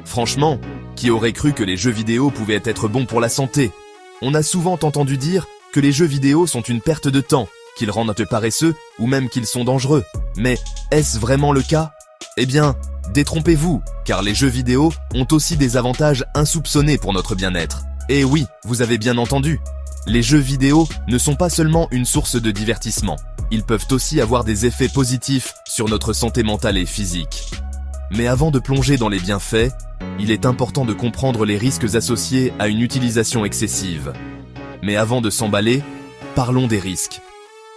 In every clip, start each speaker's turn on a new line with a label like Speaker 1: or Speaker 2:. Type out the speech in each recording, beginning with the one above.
Speaker 1: Franchement, qui aurait cru que les jeux vidéo pouvaient être bons pour la santé? On a souvent entendu dire que les jeux vidéo sont une perte de temps, qu'ils rendent paresseux ou même qu'ils sont dangereux. Mais est-ce vraiment le cas? Eh bien, détrompez-vous, car les jeux vidéo ont aussi des avantages insoupçonnés pour notre bien-être. Et oui, vous avez bien entendu, les jeux vidéo ne sont pas seulement une source de divertissement, ils peuvent aussi avoir des effets positifs sur notre santé mentale et physique. Mais avant de plonger dans les bienfaits, il est important de comprendre les risques associés à une utilisation excessive. Mais avant de s'emballer, parlons des risques.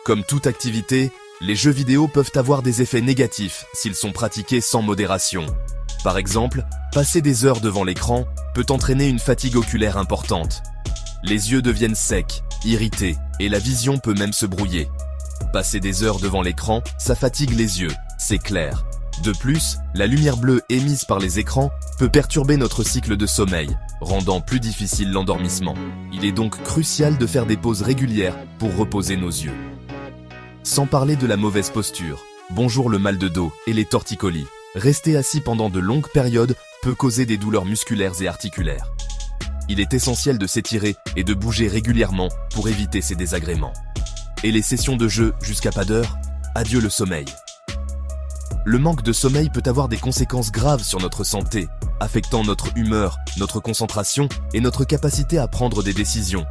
Speaker 1: Comme toute activité, les jeux vidéo peuvent avoir des effets négatifs s'ils sont pratiqués sans modération. Par exemple, passer des heures devant l'écran peut entraîner une fatigue oculaire importante. Les yeux deviennent secs, irrités, et la vision peut même se brouiller. Passer des heures devant l'écran, ça fatigue les yeux, c'est clair. De plus, la lumière bleue émise par les écrans peut perturber notre cycle de sommeil, rendant plus difficile l'endormissement. Il est donc crucial de faire des pauses régulières pour reposer nos yeux. Sans parler de la mauvaise posture, bonjour le mal de dos et les torticolis. Rester assis pendant de longues périodes peut causer des douleurs musculaires et articulaires. Il est essentiel de s'étirer et de bouger régulièrement pour éviter ces désagréments. Et les sessions de jeu jusqu'à pas d'heure, adieu le sommeil. Le manque de sommeil peut avoir des conséquences graves sur notre santé, affectant notre humeur, notre concentration et notre capacité à prendre des décisions.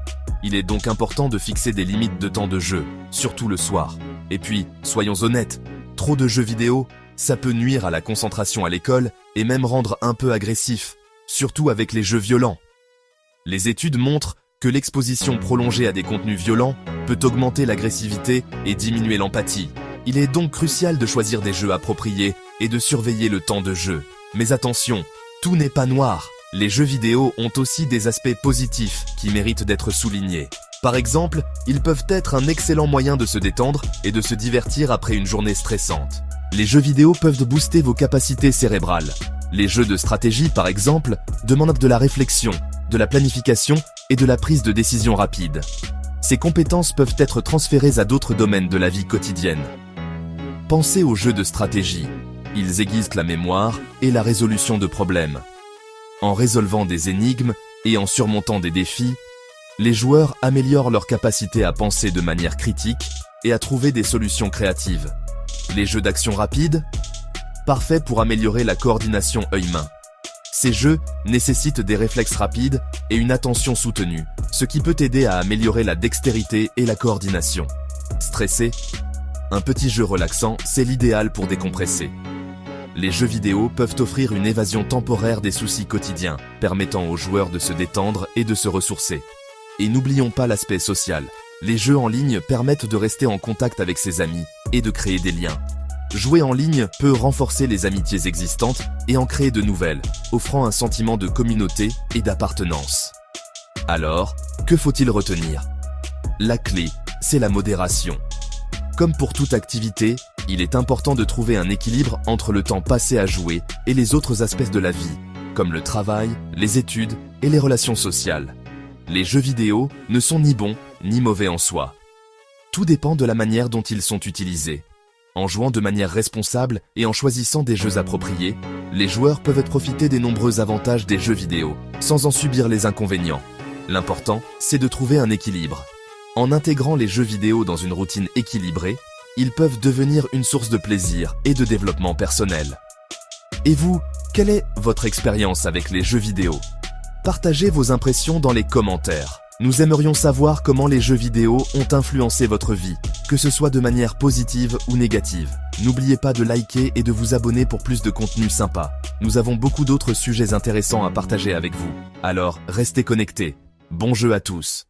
Speaker 1: Il est donc important de fixer des limites de temps de jeu, surtout le soir. Et puis, soyons honnêtes, trop de jeux vidéo, ça peut nuire à la concentration à l'école et même rendre un peu agressif, surtout avec les jeux violents. Les études montrent que l'exposition prolongée à des contenus violents peut augmenter l'agressivité et diminuer l'empathie. Il est donc crucial de choisir des jeux appropriés et de surveiller le temps de jeu. Mais attention, tout n'est pas noir. Les jeux vidéo ont aussi des aspects positifs qui méritent d'être soulignés. Par exemple, ils peuvent être un excellent moyen de se détendre et de se divertir après une journée stressante. Les jeux vidéo peuvent booster vos capacités cérébrales. Les jeux de stratégie, par exemple, demandent de la réflexion, de la planification et de la prise de décision rapide. Ces compétences peuvent être transférées à d'autres domaines de la vie quotidienne. Pensez aux jeux de stratégie. Ils aiguisent la mémoire et la résolution de problèmes. En résolvant des énigmes et en surmontant des défis, les joueurs améliorent leur capacité à penser de manière critique et à trouver des solutions créatives. Les jeux d'action rapide, parfaits pour améliorer la coordination œil-main. Ces jeux nécessitent des réflexes rapides et une attention soutenue, ce qui peut aider à améliorer la dextérité et la coordination. Stressé? Un petit jeu relaxant, c'est l'idéal pour décompresser. Les jeux vidéo peuvent offrir une évasion temporaire des soucis quotidiens, permettant aux joueurs de se détendre et de se ressourcer. Et n'oublions pas l'aspect social. Les jeux en ligne permettent de rester en contact avec ses amis et de créer des liens. Jouer en ligne peut renforcer les amitiés existantes et en créer de nouvelles, offrant un sentiment de communauté et d'appartenance. Alors, que faut-il retenir? La clé, c'est la modération. Comme pour toute activité, il est important de trouver un équilibre entre le temps passé à jouer et les autres aspects de la vie, comme le travail, les études et les relations sociales. Les jeux vidéo ne sont ni bons ni mauvais en soi. Tout dépend de la manière dont ils sont utilisés. En jouant de manière responsable et en choisissant des jeux appropriés, les joueurs peuvent profiter des nombreux avantages des jeux vidéo, sans en subir les inconvénients. L'important, c'est de trouver un équilibre. En intégrant les jeux vidéo dans une routine équilibrée, ils peuvent devenir une source de plaisir et de développement personnel. Et vous, quelle est votre expérience avec les jeux vidéo? Partagez vos impressions dans les commentaires. Nous aimerions savoir comment les jeux vidéo ont influencé votre vie, que ce soit de manière positive ou négative. N'oubliez pas de liker et de vous abonner pour plus de contenu sympa. Nous avons beaucoup d'autres sujets intéressants à partager avec vous. Alors, restez connectés. Bon jeu à tous.